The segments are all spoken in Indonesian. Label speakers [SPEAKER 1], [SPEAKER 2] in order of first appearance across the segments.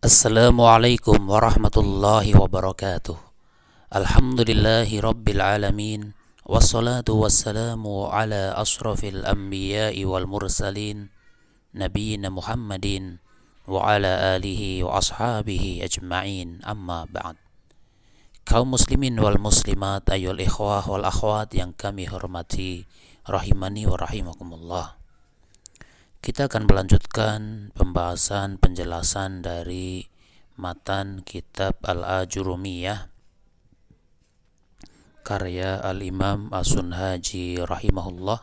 [SPEAKER 1] Assalamualaikum warahmatullahi wabarakatuh. Alhamdulillahi rabbil alamin. Wassalatu wassalamu ala asrafil anbiya'i wal mursalin Nabiyyina Muhammadin wa ala alihi wa ashabihi ajma'in, amma ba'd. Kaum muslimin wal muslimat, ayyul ikhwah wal akhwat yang kami hormati, rahimani wa rahimakumullah. Kita akan melanjutkan pembahasan penjelasan dari matan kitab Al-Ajurumiyah karya Al-Imam As-Sunhaji rahimahullah.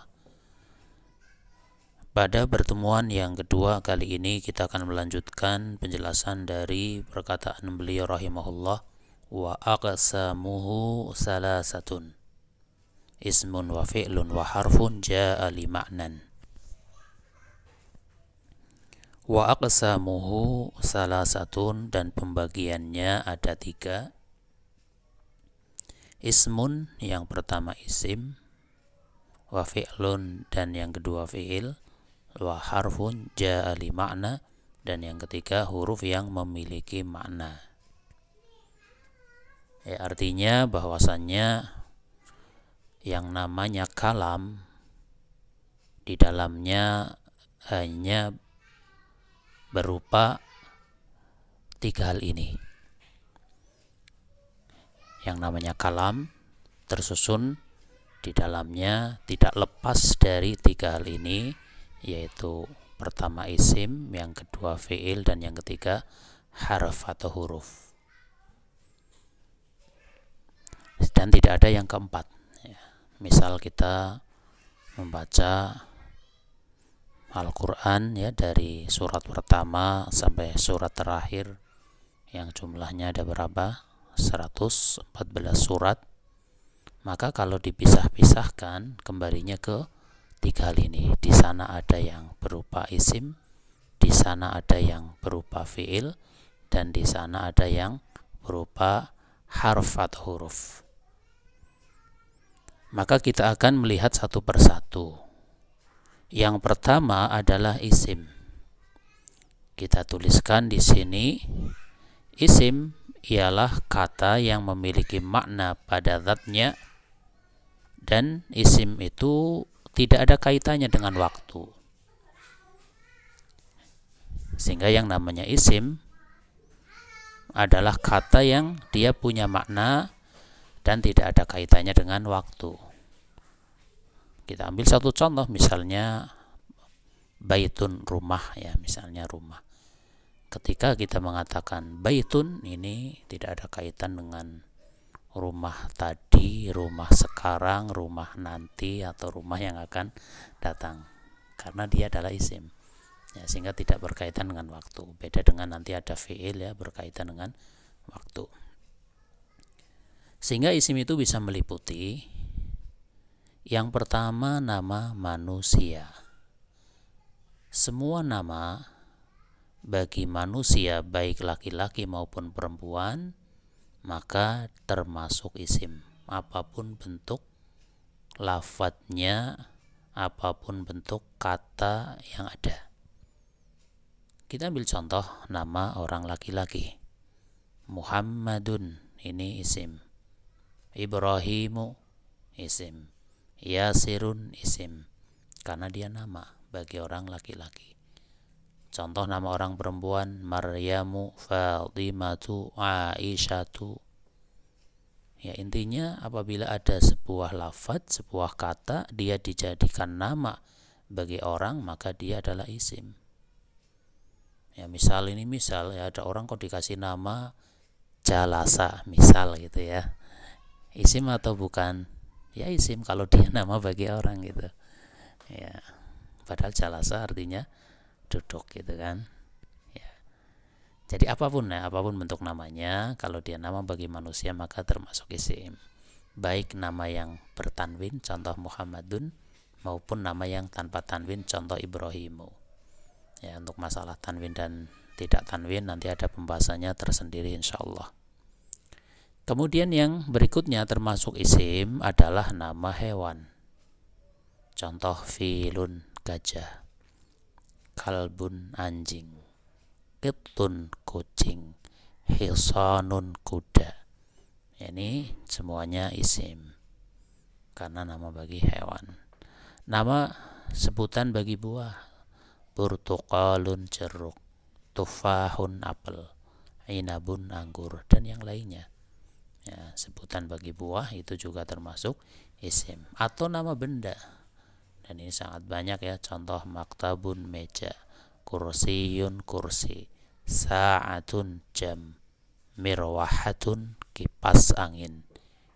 [SPEAKER 1] Pada pertemuan yang kedua kali ini kita akan melanjutkan penjelasan dari perkataan beliau rahimahullah, wa aqsamuhu salasatun ismun wa fi'lun wa harfun ja'a li ma'nan. Wa aqsamuhu salasatun, dan pembagiannya ada 3. Ismun, yang pertama isim, wa fi'lun, dan yang kedua fi'il, wa harfun ja'a li ma'na, dan yang ketiga huruf yang memiliki makna. Artinya bahwasannya yang namanya kalam di dalamnya hanya berupa 3 hal ini. Yang namanya kalam tersusun di dalamnya tidak lepas dari 3 hal ini, yaitu pertama isim, yang kedua fi'il, dan yang ketiga harf atau huruf. Dan tidak ada yang keempat. Misal kita membaca Al-Quran dari surat pertama sampai surat terakhir yang jumlahnya ada berapa? 114 surat. Maka kalau dipisah-pisahkan kembalinya ke 3 hal ini. Di sana ada yang berupa isim, di sana ada yang berupa fiil, dan di sana ada yang berupa harf atau huruf. Maka kita akan melihat satu persatu. Yang pertama adalah isim. Kita tuliskan di sini, isim ialah kata yang memiliki makna pada zatnya, dan isim itu tidak ada kaitannya dengan waktu. Sehingga yang namanya isim adalah kata yang dia punya makna dan tidak ada kaitannya dengan waktu. Kita ambil satu contoh, misalnya baitun, rumah, misalnya rumah. Ketika kita mengatakan baitun, ini tidak ada kaitan dengan rumah tadi, rumah sekarang, rumah nanti, atau rumah yang akan datang, karena dia adalah isim, sehingga tidak berkaitan dengan waktu. Beda dengan nanti ada fi'il, berkaitan dengan waktu. Sehingga isim itu bisa meliputi yang pertama nama manusia. Semua nama bagi manusia, baik laki-laki maupun perempuan, maka termasuk isim. Apapun bentuk lafadznya, apapun bentuk kata yang ada. Kita ambil contoh nama orang laki-laki. Muhammadun, ini isim. Ibrahimu, isim. Yasirun, isim, karena dia nama bagi orang laki-laki. Contoh nama orang perempuan, Maryamu, Fatimatu, Aisyatu. Intinya apabila ada sebuah lafadz, sebuah kata, dia dijadikan nama bagi orang, maka dia adalah isim. Misal ada orang kok dikasih nama Jalasa, misal gitu ya. Isim atau bukan? Isim kalau dia nama bagi orang gitu. Padahal jalasa artinya duduk gitu kan. Jadi apapun bentuk namanya, kalau dia nama bagi manusia maka termasuk isim. Baik nama yang bertanwin, contoh Muhammadun, maupun nama yang tanpa tanwin, contoh Ibrahimu. Untuk masalah tanwin dan tidak tanwin nanti ada pembahasannya tersendiri insyaallah. Kemudian yang berikutnya termasuk isim adalah nama hewan. Contoh filun, gajah. Kalbun, anjing. Qittun, kucing, hisanun kuda. Ini semuanya isim karena nama bagi hewan. Nama sebutan bagi buah, burtuqalun jeruk, tufahun apel, inabun anggur, dan yang lainnya. Ya, sebutan bagi buah itu juga termasuk isim. Atau nama benda, dan ini sangat banyak ya. Contoh maktabun meja, kursiyun kursi, sa'atun jam, mirwahatun kipas angin.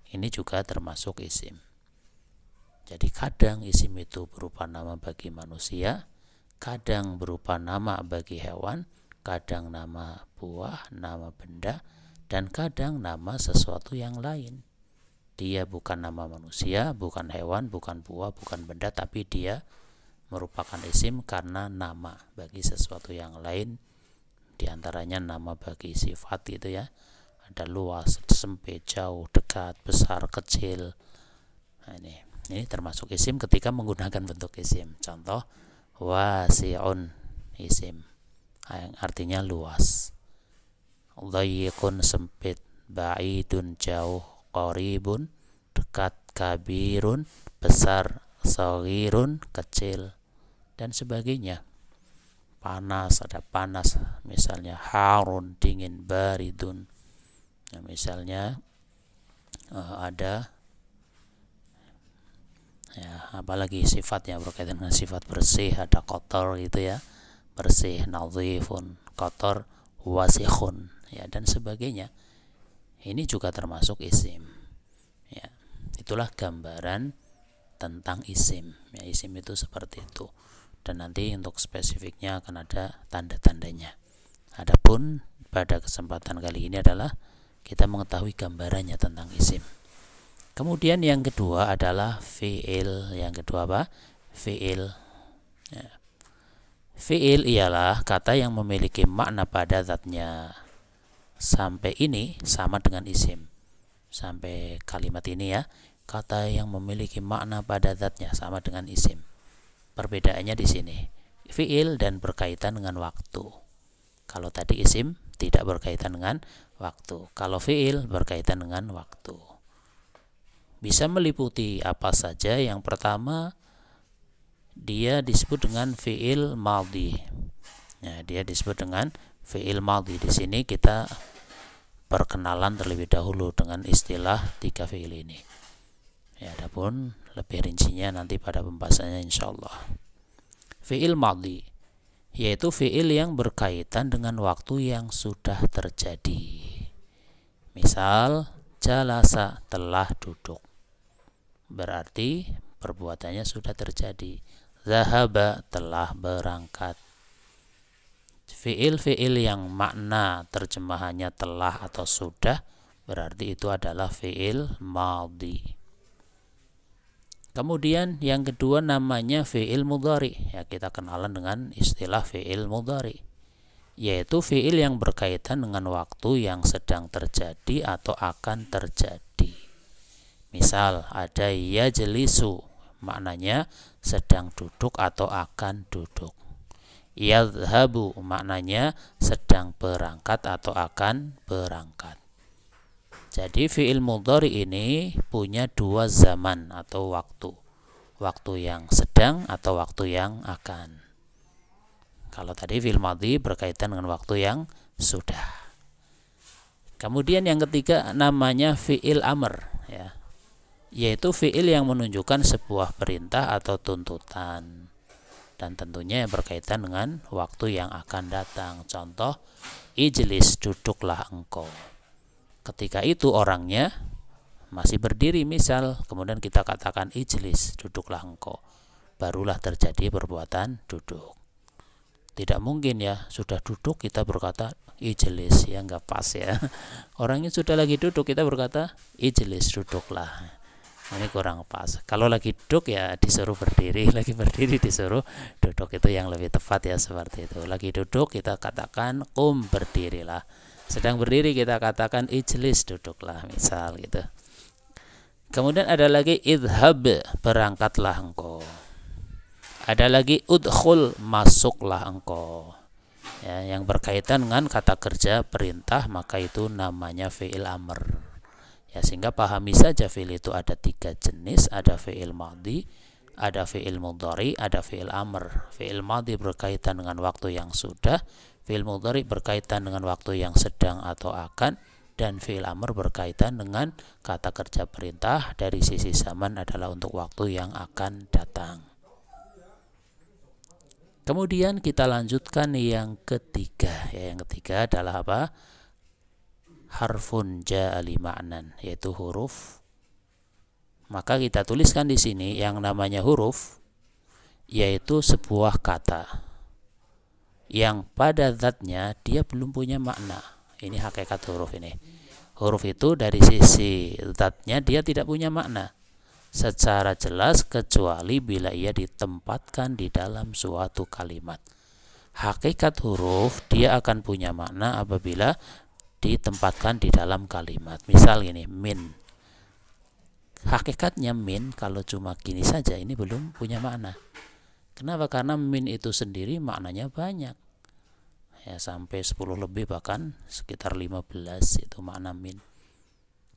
[SPEAKER 1] Ini juga termasuk isim. Jadi kadang isim itu berupa nama bagi manusia, kadang berupa nama bagi hewan, kadang nama buah, nama benda, dan kadang nama sesuatu yang lain. Dia bukan nama manusia, bukan hewan, bukan buah, bukan benda, tapi dia merupakan isim karena nama bagi sesuatu yang lain. Di antaranya nama bagi sifat itu ya. Ada luas, sempit, jauh, dekat, besar, kecil. Nah, ini termasuk isim ketika menggunakan bentuk isim. Contoh wasi'un, isim yang artinya luas. Dhayiqun, sempit. Ba'idun, jauh. Qaribun, dekat. Kabirun, besar. Shaghirun, kecil, dan sebagainya. Panas, ada panas, misalnya harun, dingin. Baridun, nah, misalnya ada ya, apalagi sifatnya berkaitan dengan sifat bersih, ada kotor gitu ya, bersih. Nadhifun, kotor. Wasikhun, ya, dan sebagainya. Ini juga termasuk isim. Ya, itulah gambaran tentang isim. Ya, isim itu seperti itu. Dan nanti untuk spesifiknya akan ada tanda-tandanya. Adapun pada kesempatan kali ini adalah kita mengetahui gambarannya tentang isim. Kemudian yang kedua adalah fi'il. Yang kedua apa? Fi'il. Ya. Fi'il ialah kata yang memiliki makna pada zatnya. Sampai ini sama dengan isim. Sampai kalimat ini ya, kata yang memiliki makna pada zatnya sama dengan isim. Perbedaannya di sini. Fi'il dan berkaitan dengan waktu. Kalau tadi isim tidak berkaitan dengan waktu. Kalau fi'il berkaitan dengan waktu. Bisa meliputi apa saja. Yang pertama, dia disebut dengan fi'il madhi. Ya, dia disebut dengan fi'il madhi. Di sini kita perkenalan terlebih dahulu dengan istilah 3 fi'il ini. Ya, adapun lebih rincinya nanti pada pembahasannya insyaallah. Fi'il madhi yaitu fi'il yang berkaitan dengan waktu yang sudah terjadi. Misal jalasa, telah duduk, berarti perbuatannya sudah terjadi. Zahaba, telah berangkat. Fi'il-fi'il yang makna terjemahannya telah atau sudah, berarti itu adalah fi'il madhi. Kemudian yang kedua namanya fi'il mudhari. Ya, kita kenalan dengan istilah fi'il mudhari, yaitu fi'il yang berkaitan dengan waktu yang sedang terjadi atau akan terjadi. Misal ada yajlisu, maknanya sedang duduk atau akan duduk. Yadhhabu, maknanya sedang berangkat atau akan berangkat. Jadi fi'il mudhari ini punya 2 zaman atau waktu. Waktu yang sedang atau waktu yang akan. Kalau tadi fi'il madhi berkaitan dengan waktu yang sudah. Kemudian yang ketiga namanya fi'il amr, ya, yaitu fi'il yang menunjukkan sebuah perintah atau tuntutan. Dan tentunya berkaitan dengan waktu yang akan datang. Contoh, ijlis, duduklah engkau. Ketika itu orangnya masih berdiri misal, kemudian kita katakan ijlis, duduklah engkau, barulah terjadi perbuatan duduk. Tidak mungkin ya, sudah duduk kita berkata ijlis, ya nggak pas ya. Orangnya sudah lagi duduk kita berkata ijlis, duduklah. Ini kurang pas. Kalau lagi duduk ya disuruh berdiri, lagi berdiri disuruh duduk, itu yang lebih tepat ya, seperti itu. Lagi duduk kita katakan qum, berdirilah. Sedang berdiri kita katakan ijlis, duduklah misal gitu. Kemudian ada lagi idhab, berangkatlah engkau. Ada lagi udkhul, masuklah engkau. ya, yang berkaitan dengan kata kerja perintah, maka itu namanya fi'il amr. Ya, sehingga pahami saja fi'il itu ada 3 jenis, ada fi'il madhi, ada fi'il mudhari, ada fi'il amr. Fi'il madhi berkaitan dengan waktu yang sudah, fi'il mudhari berkaitan dengan waktu yang sedang atau akan, dan fi'il amr berkaitan dengan kata kerja perintah dari sisi zaman adalah untuk waktu yang akan datang. Kemudian kita lanjutkan yang ketiga. Ya, yang ketiga adalah apa? Harfun ja'a li ma'nan, yaitu huruf. Maka kita tuliskan di sini yang namanya huruf, yaitu sebuah kata yang pada zatnya dia belum punya makna. Ini hakikat huruf ini. Huruf itu dari sisi zatnya dia tidak punya makna secara jelas kecuali bila ia ditempatkan di dalam suatu kalimat. Hakikat huruf dia akan punya makna apabila ditempatkan di dalam kalimat. Misal ini min. Hakikatnya min kalau cuma gini saja ini belum punya makna. Kenapa? Karena min itu sendiri maknanya banyak. Ya, sampai 10 lebih, bahkan sekitar 15 itu makna min.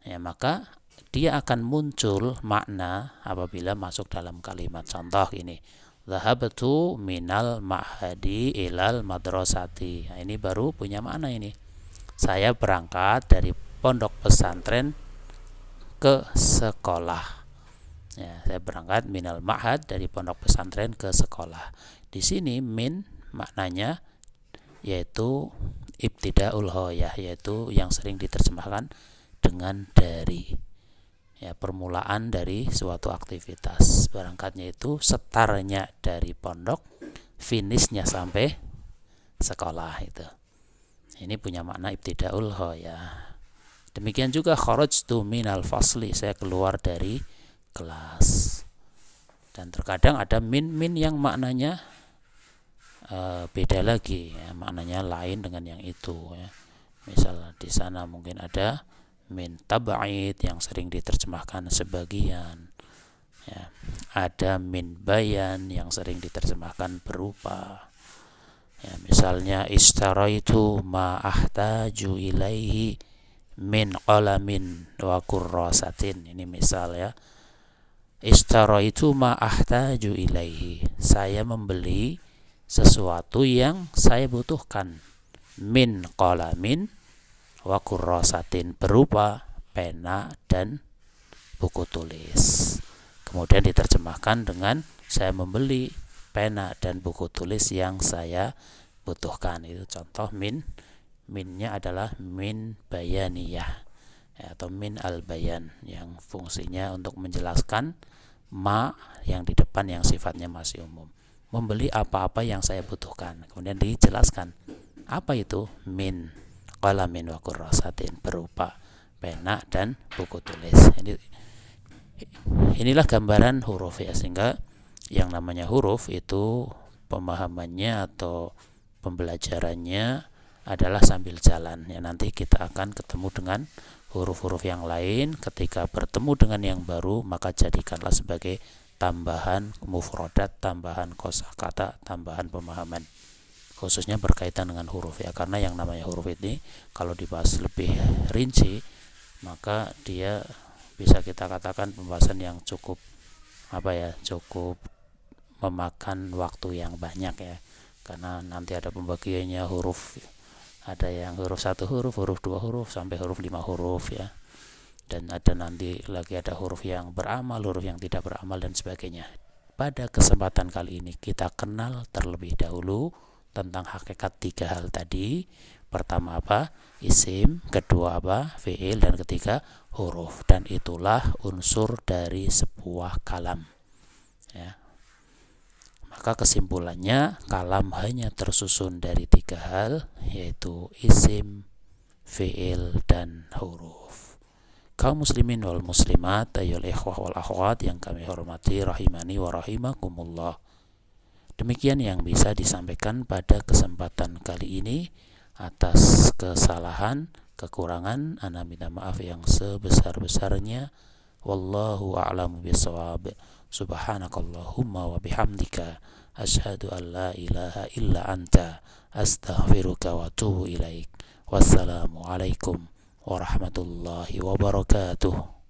[SPEAKER 1] Ya, maka dia akan muncul makna apabila masuk dalam kalimat. Contoh ini, dhahabtu minal ma'hadi ilal madrasati. Nah, ini baru punya makna ini. Saya berangkat dari pondok pesantren ke sekolah. Ya, saya berangkat minal ma'had dari pondok pesantren ke sekolah. Di sini min maknanya yaitu ibtidaul ghayah, yaitu yang sering diterjemahkan dengan dari. Ya, permulaan dari suatu aktivitas. Berangkatnya itu startnya dari pondok, finishnya sampai sekolah itu. Ini punya makna ibtidaul ghayah. Demikian juga kharajtu minal fasli, saya keluar dari kelas. Dan terkadang ada min yang maknanya beda lagi, ya, maknanya lain dengan yang itu. Ya. Misal di sana mungkin ada min tab'id yang sering diterjemahkan sebagian. Ya, ada min bayan yang sering diterjemahkan berupa. Ya, misalnya istaraitu ma ahtaju ilaihi min qalamin wa kurrasatin. Ini misal ya. Istaraitu ma ahtaju ilaihi. Saya membeli sesuatu yang saya butuhkan. Min qalamin wa kurrasatin, berupa pena dan buku tulis. Kemudian diterjemahkan dengan saya membeli pena dan buku tulis yang saya butuhkan. Itu contoh min. Minnya adalah min bayaniyah, ya, atau min al-bayan yang fungsinya untuk menjelaskan ma yang di depan yang sifatnya masih umum. Membeli apa-apa yang saya butuhkan. Kemudian dijelaskan apa itu min qalamin wa kurrasatin, berupa pena dan buku tulis. Inilah gambaran huruf ya, sehingga yang namanya huruf itu pemahamannya atau pembelajarannya adalah sambil jalan. Ya, nanti kita akan ketemu dengan huruf-huruf yang lain. Ketika bertemu dengan yang baru, maka jadikanlah sebagai tambahan mufradat, tambahan kosakata, tambahan pemahaman, khususnya berkaitan dengan huruf ya. Karena yang namanya huruf ini kalau dibahas lebih rinci, maka dia bisa kita katakan pembahasan yang cukup cukup memakan waktu yang banyak ya. Karena nanti ada pembagiannya huruf, ada yang huruf 1 huruf, huruf 2 huruf, sampai huruf 5 huruf ya. Dan ada nanti lagi ada huruf yang beramal, huruf yang tidak beramal dan sebagainya. Pada kesempatan kali ini kita kenal terlebih dahulu tentang hakikat 3 hal tadi. Pertama apa? Isim, kedua apa? Fi'il, dan ketiga huruf. Dan itulah unsur dari sebuah kalam. Ya. Maka kesimpulannya kalam hanya tersusun dari 3 hal, yaitu isim, fi'il, dan huruf. Kaum muslimin wal muslimat, ayyuhal ikhwah wal akhwat yang kami hormati rahimani wa rahimakumullah. Demikian yang bisa disampaikan pada kesempatan kali ini. Atas kesalahan, kekurangan, ana minta maaf yang sebesar-besarnya. Wallahu a'lamu bishawab. Subhanakallahumma wa bihamdika asyhadu an la ilaha illa anta astaghfiruka wa atubu ilaik. Wassalamu alaikum warahmatullahi wabarakatuh.